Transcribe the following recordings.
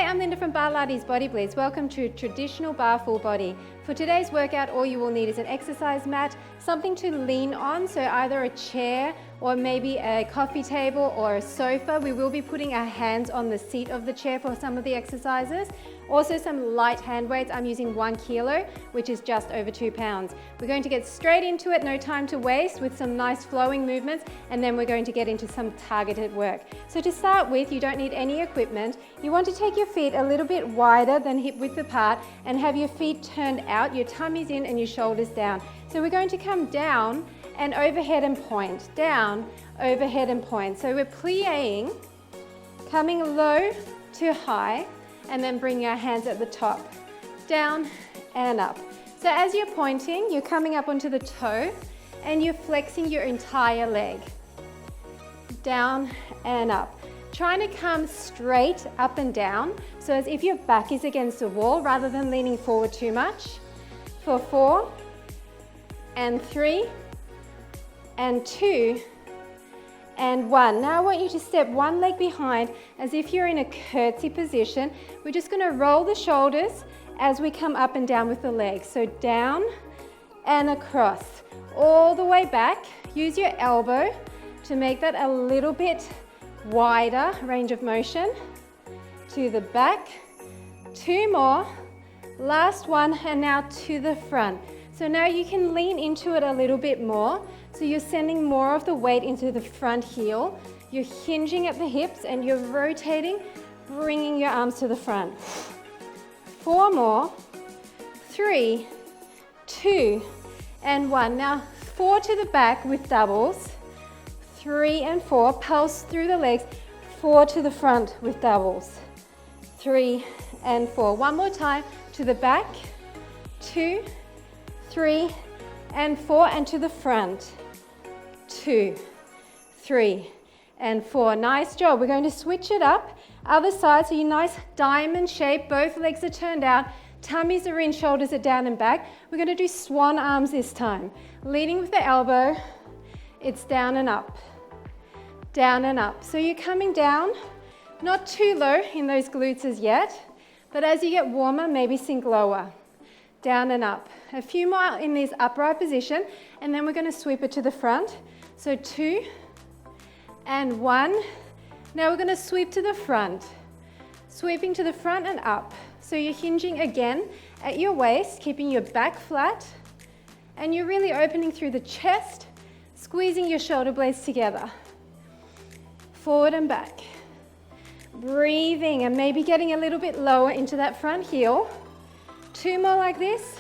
I'm Linda from Barlates Body Blitz. Welcome to Traditional Barre Full Body. For today's workout, all you will need is an exercise mat, something to lean on, so either a chair or maybe a coffee table or a sofa. We will be putting our hands on the seat of the chair for some of the exercises. Also some light hand weights. I'm using 1 kilo, which is just over 2 pounds. We're going to get straight into it, no time to waste, with some nice flowing movements, and then we're going to get into some targeted work. So to start with, you don't need any equipment. You want to take your feet a little bit wider than hip width apart and have your feet turned out, your tummy's in and your shoulders down. So we're going to come down and overhead and point, down, overhead and point. So we're plieing, coming low to high, and then bringing our hands at the top, down and up. So as you're pointing, you're coming up onto the toe and you're flexing your entire leg, down and up. Trying to come straight up and down, so as if your back is against the wall rather than leaning forward too much. For 4 and 3 and 2 and 1. Now I want you to step one leg behind as if you're in a curtsy position. We're just going to roll the shoulders as we come up and down with the legs. So down and across, all the way back. Use your elbow to make that a little bit wider range of motion. To the back, 2 more, last one, and now to the front. So now you can lean into it a little bit more. So you're sending more of the weight into the front heel. You're hinging at the hips and you're rotating, bringing your arms to the front. 4 more, 3, 2, and 1. Now 4 to the back with doubles, 3 and 4, pulse through the legs, 4 to the front with doubles, 3 and 4. One more time, to the back, 2, 3, and 4, and to the front, 2, 3, and 4. Nice job. We're going to switch it up. Other side, so your nice diamond shape, both legs are turned out, tummies are in, shoulders are down and back. We're going to do swan arms this time. Leading with the elbow, it's down and up, down and up. So you're coming down, not too low in those glutes as yet, but as you get warmer, maybe sink lower. Down and up. A few more in this upright position, and then we're going to sweep it to the front. So 2 and 1. Now we're going to sweep to the front. Sweeping to the front and up. So you're hinging again at your waist, keeping your back flat, and you're really opening through the chest, squeezing your shoulder blades together. Forward and back. Breathing and maybe getting a little bit lower into that front heel. 2 more like this.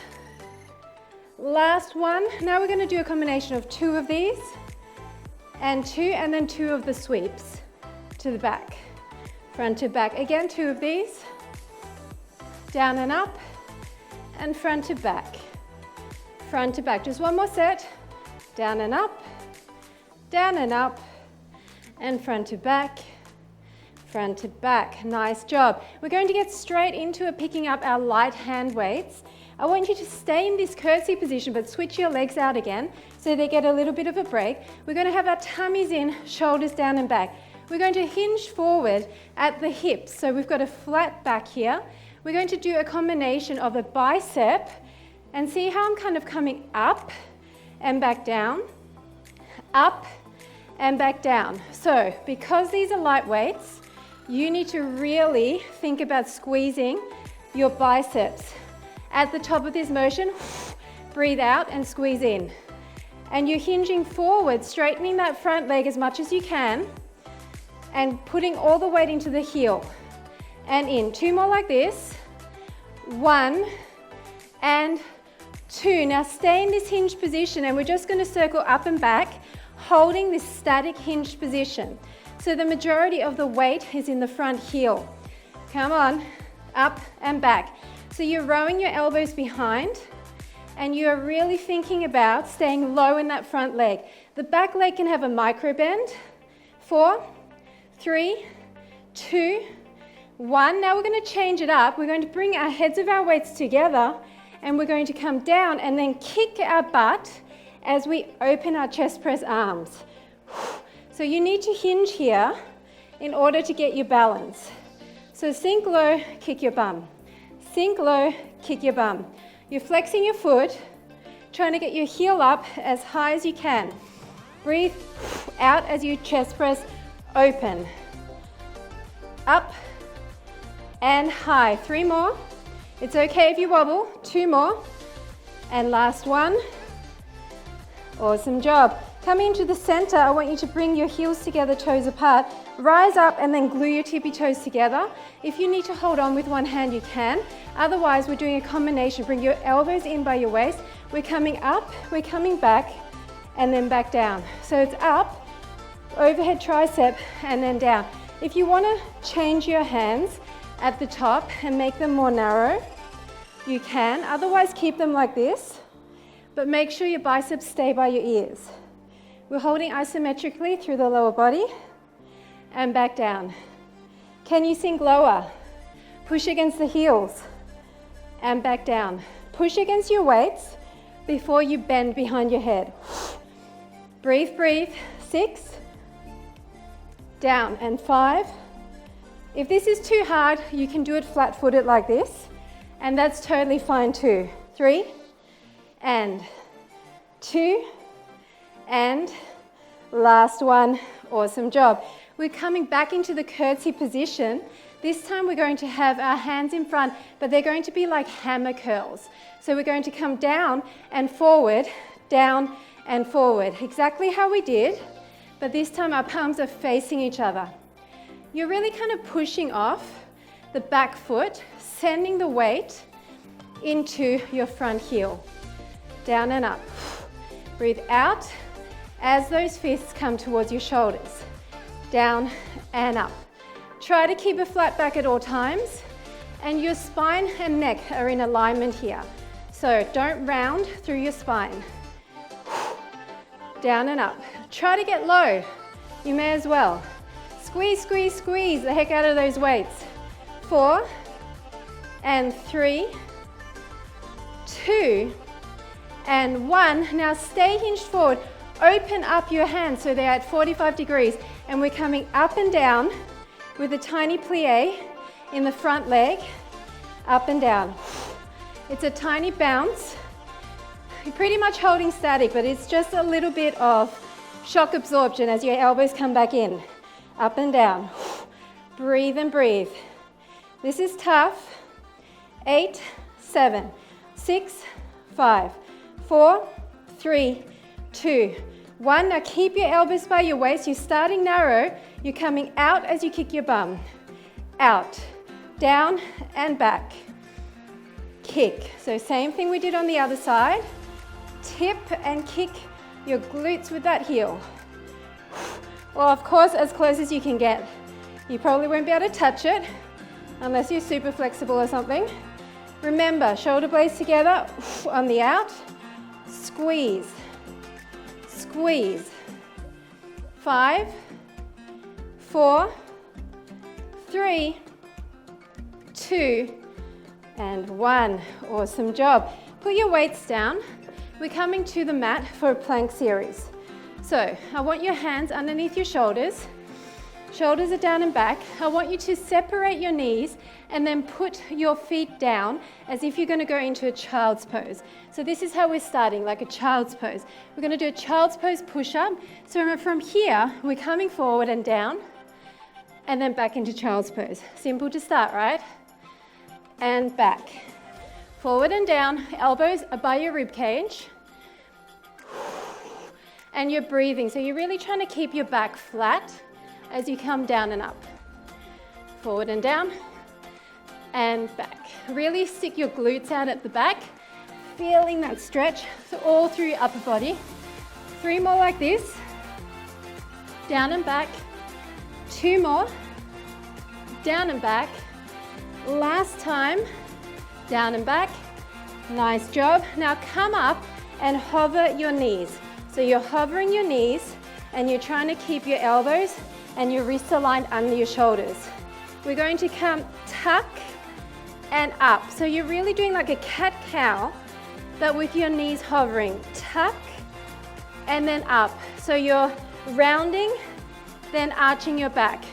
Last one. Now we're going to do a combination of 2 of these and 2, and then 2 of the sweeps to the back, front to back. Again, 2 of these, down and up, and front to back, front to back. Just one more set, down and up, and front to back, front to back. Nice job. We're going to get straight into it, picking up our light hand weights. I want you to stay in this curtsy position, but switch your legs out again so they get a little bit of a break. We're going to have our tummies in, shoulders down and back. We're going to hinge forward at the hips, so we've got a flat back here. We're going to do a combination of a bicep, and see how I'm kind of coming up and back down, up and back down. So because these are light weights, you need to really think about squeezing your biceps. At the top of this motion, breathe out and squeeze in. And you're hinging forward, straightening that front leg as much as you can, and putting all the weight into the heel. And in. 2 more like this. 1 and 2. Now stay in this hinged position, and we're just going to circle up and back, holding this static hinged position. So the majority of the weight is in the front heel. Come on, up and back. So you're rowing your elbows behind, and you're really thinking about staying low in that front leg. The back leg can have a micro bend. 4, 3, 2, 1. Now we're going to change it up. We're going to bring our heads of our weights together, and we're going to come down and then kick our butt as we open our chest press arms. So you need to hinge here in order to get your balance. So sink low, kick your bum. Sink low, kick your bum. You're flexing your foot, trying to get your heel up as high as you can. Breathe out as you chest press, open. Up and high. 3 more. It's okay if you wobble. 2 more. And last one. Awesome job. Coming into the center, I want you to bring your heels together, toes apart. Rise up and then glue your tippy toes together. If you need to hold on with one hand, you can. Otherwise, we're doing a combination. Bring your elbows in by your waist. We're coming up, we're coming back, and then back down. So it's up, overhead tricep, and then down. If you want to change your hands at the top and make them more narrow, you can. Otherwise, keep them like this, but make sure your biceps stay by your ears. We're holding isometrically through the lower body and back down. Can you sink lower? Push against the heels and back down. Push against your weights before you bend behind your head. Breathe, breathe. 6, down, and 5. If this is too hard, you can do it flat-footed like this, and that's totally fine too. 3, and 2, and last one. Awesome job. We're coming back into the curtsy position. This time we're going to have our hands in front, but they're going to be like hammer curls. So we're going to come down and forward, down and forward. Exactly how we did, but this time our palms are facing each other. You're really kind of pushing off the back foot, sending the weight into your front heel. Down and up. Breathe out as those fists come towards your shoulders. Down and up. Try to keep a flat back at all times, and your spine and neck are in alignment here. So don't round through your spine. Down and up. Try to get low. You may as well. Squeeze, squeeze, squeeze the heck out of those weights. 4 and 3, 2 and 1. Now stay hinged forward. Open up your hands so they're at 45 degrees, and we're coming up and down with a tiny plie in the front leg, up and down. It's a tiny bounce. You're pretty much holding static, but it's just a little bit of shock absorption as your elbows come back in. Up and down. Breathe and breathe. This is tough. 8, 7, 6, 5, 4, 3, 2, 1. Now keep your elbows by your waist. You're starting narrow. You're coming out as you kick your bum. Out, down and back. Kick. So same thing we did on the other side. Tip and kick your glutes with that heel. Well, of course, as close as you can get. You probably won't be able to touch it unless you're super flexible or something. Remember, shoulder blades together on the out. Squeeze. Squeeze. 5, 4, 3, 2, and 1. Awesome job. Put your weights down. We're coming to the mat for a plank series. So I want your hands underneath your shoulders. Shoulders are down and back. I want you to separate your knees and then put your feet down as if you're going to go into a child's pose. So this is how we're starting, like a child's pose. We're going to do a child's pose push-up. So from here, we're coming forward and down, and then back into child's pose. Simple to start, right? And back. Forward and down, elbows are by your rib cage. And you're breathing, so you're really trying to keep your back flat as you come down and up. Forward and down, and back. Really stick your glutes out at the back, feeling that stretch so all through your upper body. 3 more like this. Down and back. 2 more. Down and back. Last time. Down and back. Nice job. Now come up and hover your knees. So you're hovering your knees and you're trying to keep your elbows and your wrists aligned under your shoulders. We're going to come tuck and up. So you're really doing like a cat-cow, but with your knees hovering. Tuck and then up. So you're rounding, then arching your back.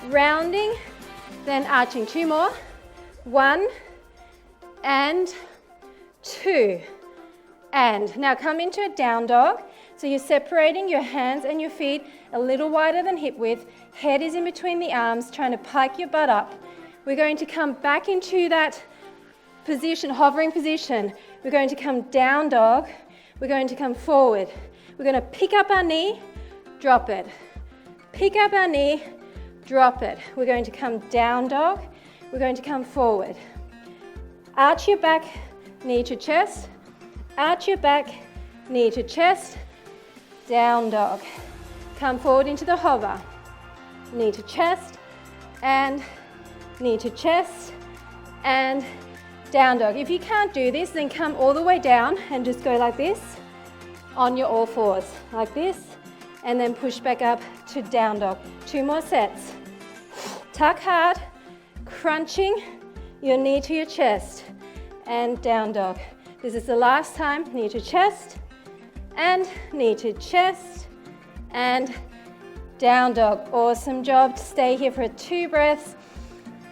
Rounding, then arching. 2 more. 1 and 2. And now come into a down dog. So you're separating your hands and your feet a little wider than hip width. Head is in between the arms, trying to pike your butt up. We're going to come back into that position, hovering position. We're going to come down dog. We're going to come forward. We're going to pick up our knee, drop it. Pick up our knee, drop it. We're going to come down dog. We're going to come forward. Arch your back, knee to chest. Arch your back, knee to chest. Down dog. Come forward into the hover. Knee to chest and knee to chest and down dog. If you can't do this, then come all the way down and just go like this on your all fours, like this, and then push back up to down dog. 2 more sets. Tuck hard, crunching your knee to your chest and down dog. This is the last time. Knee to chest and knee to chest and down dog. Awesome job. Stay here for 2 breaths.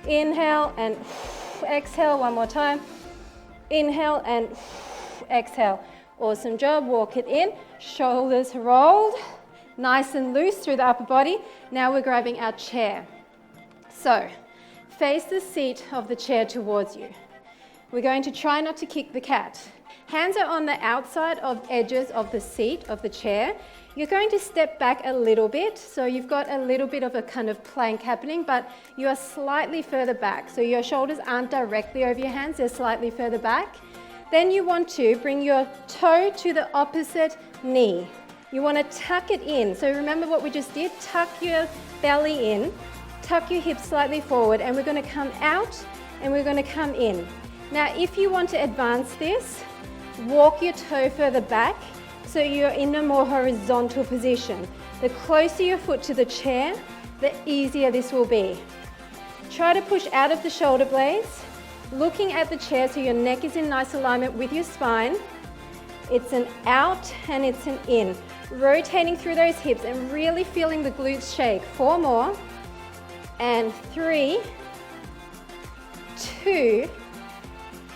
Inhale and exhale. 1 more time. Inhale and exhale. Awesome job. Walk it in. Shoulders rolled. Nice and loose through the upper body. Now we're grabbing our chair. So, face the seat of the chair towards you. We're going to try not to kick the cat. Hands are on the outside of edges of the seat of the chair. You're going to step back a little bit, so you've got a little bit of a kind of plank happening, but you are slightly further back. So your shoulders aren't directly over your hands, they're slightly further back. Then you want to bring your toe to the opposite knee. You want to tuck it in. So remember what we just did? Tuck your belly in, tuck your hips slightly forward, and we're going to come out and we're going to come in. Now, if you want to advance this, walk your toe further back so you're in a more horizontal position. The closer your foot to the chair, the easier this will be. Try to push out of the shoulder blades, looking at the chair so your neck is in nice alignment with your spine. It's an out and it's an in. Rotating through those hips and really feeling the glutes shake. 4 more. And 3, 2,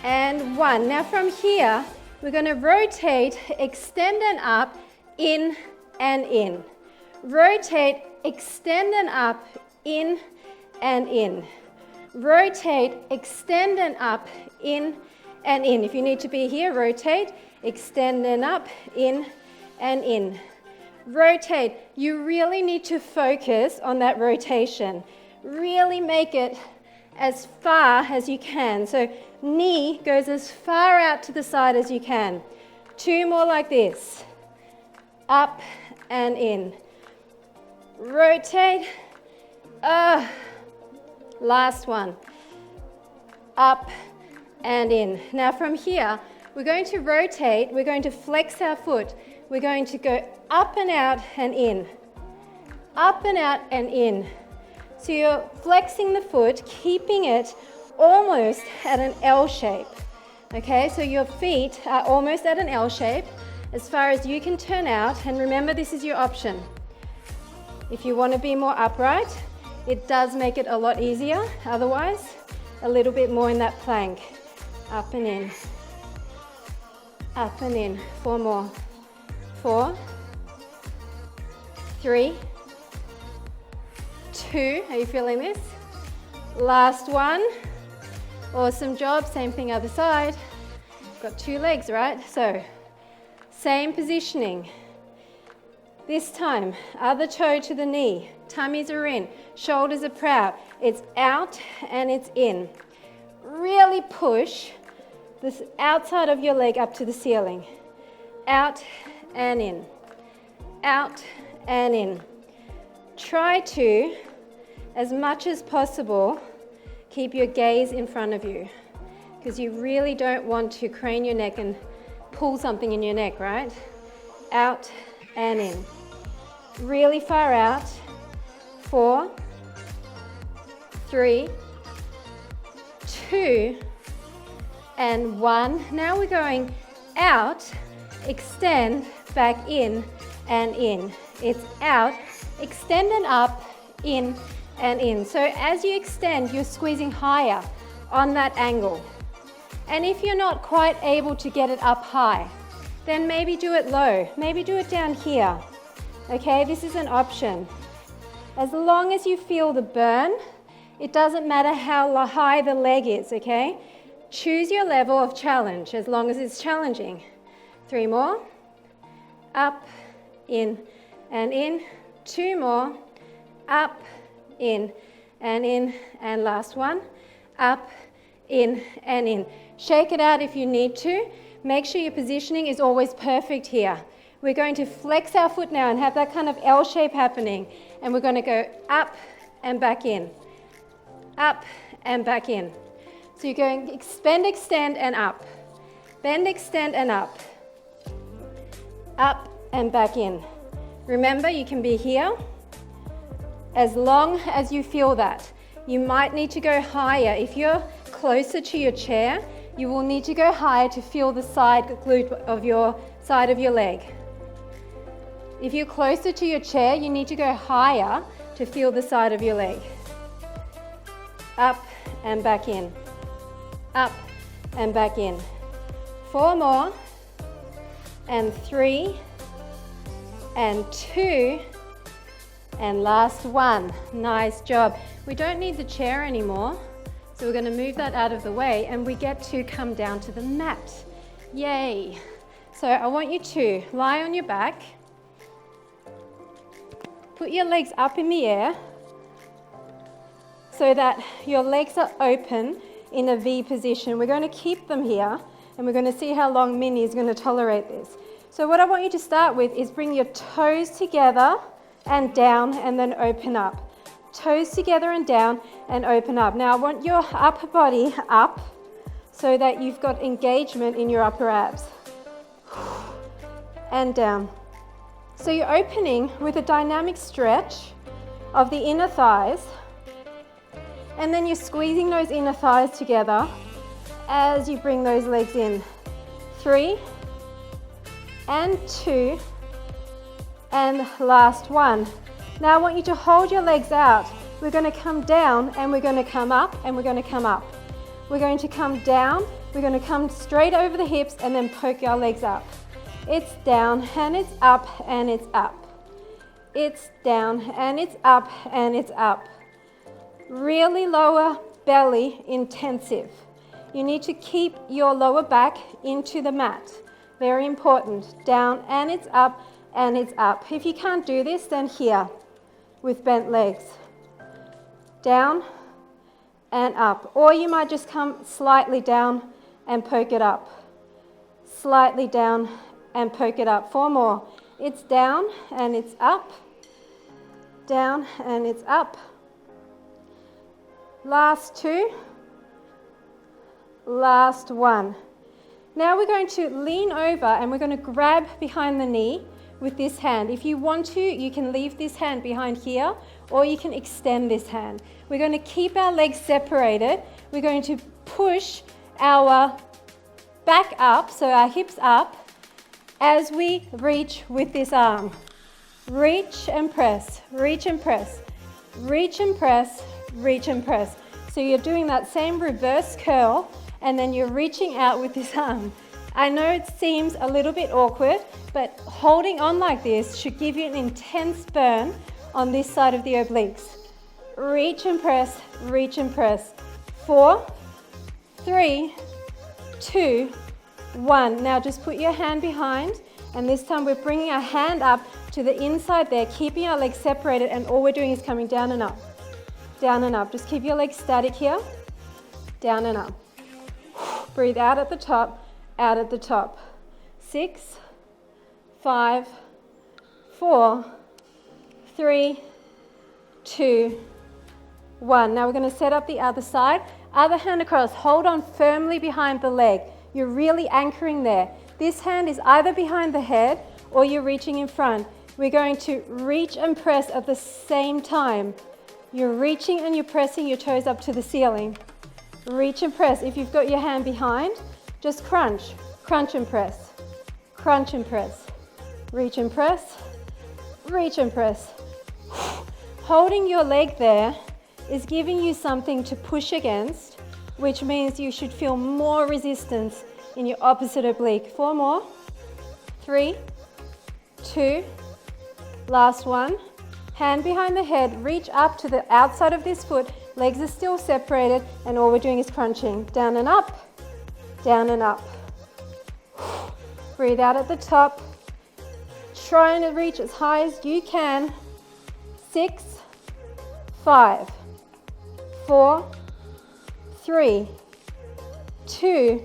and 1. Now from here, we're going to rotate, extend and up, in and in. Rotate, extend and up, in and in. Rotate, extend and up, in and in. If you need to be here, rotate, extend and up, in and in. Rotate. You really need to focus on that rotation. Really make it as far as you can. So knee goes as far out to the side as you can. 2 more like this. Up and in. Rotate. Last one. Up and in. Now from here, we're going to rotate. We're going to flex our foot. We're going to go up and out and in. Up and out and in. So you're flexing the foot, keeping it almost at an L shape. Okay, so your feet are almost at an L shape as far as you can turn out. And remember, this is your option. If you want to be more upright, it does make it a lot easier. Otherwise, a little bit more in that plank. Up and in. Up and in. 4 more. 4, 3, 2. Are you feeling this? Last one. Awesome job. Same thing other side. Got 2 legs, right? So, same positioning. This time, other toe to the knee. Tummies are in. Shoulders are proud. It's out and it's in. Really push this outside of your leg up to the ceiling. Out and in. Out and in. Try to, as much as possible, keep your gaze in front of you, because you really don't want to crane your neck and pull something in your neck, right? Out and in. Really far out. 4, 3, 2, and 1. Now we're going out, extend, back in, and in. It's out, extend and up, in and in. So as you extend, you're squeezing higher on that angle. And if you're not quite able to get it up high, then maybe do it low. Maybe do it down here. Okay, this is an option. As long as you feel the burn, it doesn't matter how high the leg is, okay? Choose your level of challenge as long as it's challenging. 3 more. Up, in, and in. 2 more. Up, in, and last one. Up, in, and in. Shake it out if you need to. Make sure your positioning is always perfect here. We're going to flex our foot now and have that kind of L shape happening. And we're going to go up and back in. Up and back in. So you're going bend, extend, and up. Bend, extend, and up. Up and back in. Remember, you can be here as long as you feel that. You might need to go higher. If you're closer to your chair, you will need to go higher to feel the side glute of your side of your leg. If you're closer to your chair, you need to go higher to feel the side of your leg. Up and back in. Up and back in. 4 more. And 3. And 2. And last one. Nice job. We don't need the chair anymore. So we're going to move that out of the way and we get to come down to the mat. Yay. So I want you to lie on your back. Put your legs up in the air so that your legs are open in a V position. We're going to keep them here and we're going to see how long Minnie is going to tolerate this. So what I want you to start with is bring your toes together and down and then open up. Toes together and down and open up. Now I want your upper body up so that you've got engagement in your upper abs. And down. So you're opening with a dynamic stretch of the inner thighs, and then you're squeezing those inner thighs together as you bring those legs in. 3 and 2 and last one. Now I want you to hold your legs out. We're going to come down and we're going to come up and we're going to come up. We're going to come down, we're going to come straight over the hips and then poke our legs up. It's down and it's up and it's up. It's down and it's up and it's up. Really lower belly intensive. You need to keep your lower back into the mat. Very important. Down and it's up and it's up. If you can't do this, then here with bent legs. Down and up. Or you might just come slightly down and poke it up. Slightly down and poke it up. 4 more. It's down and it's up. Down and it's up. Last 2. Last 1. Now we're going to lean over and we're going to grab behind the knee with this hand. If you want to, you can leave this hand behind here or you can extend this hand. We're going to keep our legs separated. We're going to push our back up, so our hips up, as we reach with this arm. Reach and press, reach and press, reach and press, reach and press. So you're doing that same reverse curl and then you're reaching out with this arm. I know it seems a little bit awkward, but holding on like this should give you an intense burn on this side of the obliques. Reach and press, reach and press. 4, 3, 2, 1. Now just put your hand behind, and this time we're bringing our hand up to the inside there, keeping our legs separated, and all we're doing is coming down and up. Down and up. Just keep your legs static here. Down and up. Breathe out at the top, out at the top. 6, 5, 4, 3, 2, 1. Now we're going to set up the other side. Other hand across. Hold on firmly behind the leg. You're really anchoring there. This hand is either behind the head or you're reaching in front. We're going to reach and press at the same time. You're reaching and you're pressing your toes up to the ceiling. Reach and press. If you've got your hand behind, just crunch. Crunch and press. Crunch and press. Reach and press. Reach and press. Holding your leg there is giving you something to push against, which means you should feel more resistance in your opposite oblique. 4 more. 3, 2, last one. Hand behind the head, reach up to the outside of this foot. Legs are still separated, and all we're doing is crunching. Down and up, down and up. Breathe out at the top. Try and reach as high as you can. 6, 5, 4, 3, 2,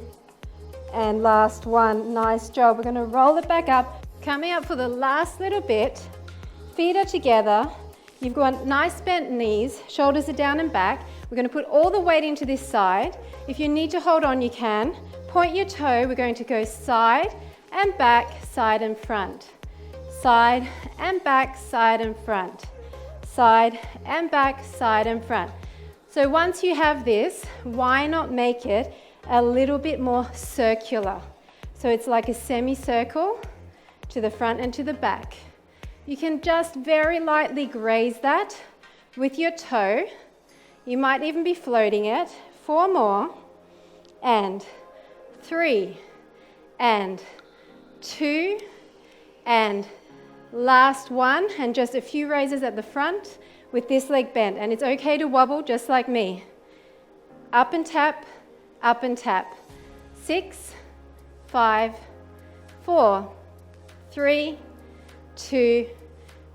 and last one. Nice job. We're going to roll it back up. Coming up for the last little bit. Feet are together. You've got nice bent knees. Shoulders are down and back. We're going to put all the weight into this side. If you need to hold on, you can. Point your toe. We're going to go side and back, side and front. Side and back, side and front. Side and back, side and front. So once you have this, why not make it a little bit more circular? So it's like a semicircle to the front and to the back. You can just very lightly graze that with your toe. You might even be floating it. 4 more, and 3, and 2, and last one, and just a few raises at the front with this leg bent. And it's okay to wobble just like me. Up and tap, up and tap. 6, 5, 4, 3, 2,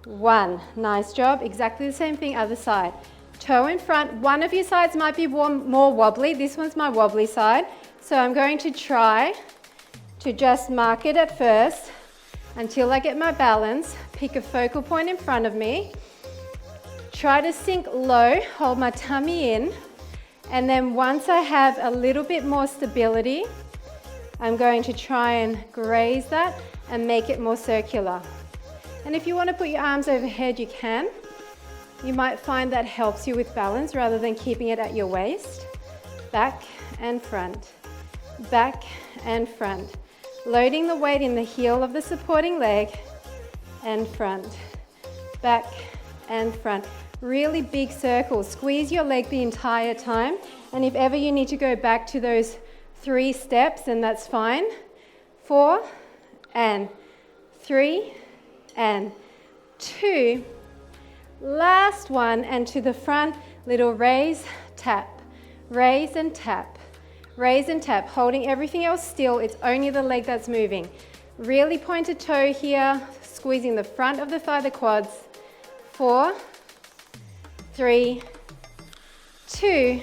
1. Nice job. Exactly the same thing, other side. Toe in front. One of your sides might be more wobbly. This one's my wobbly side. So I'm going to try to just mark it at first until I get my balance. Pick a focal point in front of me. Try to sink low, hold my tummy in, and then once I have a little bit more stability, I'm going to try and graze that and make it more circular. And if you want to put your arms overhead, you can. You might find that helps you with balance rather than keeping it at your waist. Back and front, back and front. Loading the weight in the heel of the supporting leg and front, back and front. Really big circles. Squeeze your leg the entire time. And if ever you need to go back to those 3 steps, then that's fine. 4 and 3 and 2. Last one, and to the front, little raise, tap, raise and tap, raise and tap, holding everything else still. It's only the leg that's moving. Really pointed toe here, squeezing the front of the thigh, the quads. 4, 3, 2,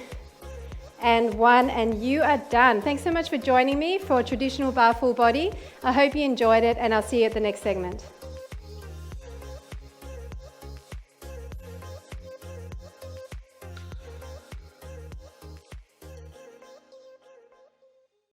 and 1, and you are done. Thanks so much for joining me for Traditional Barre Full Body. I hope you enjoyed it, and I'll see you at the next segment.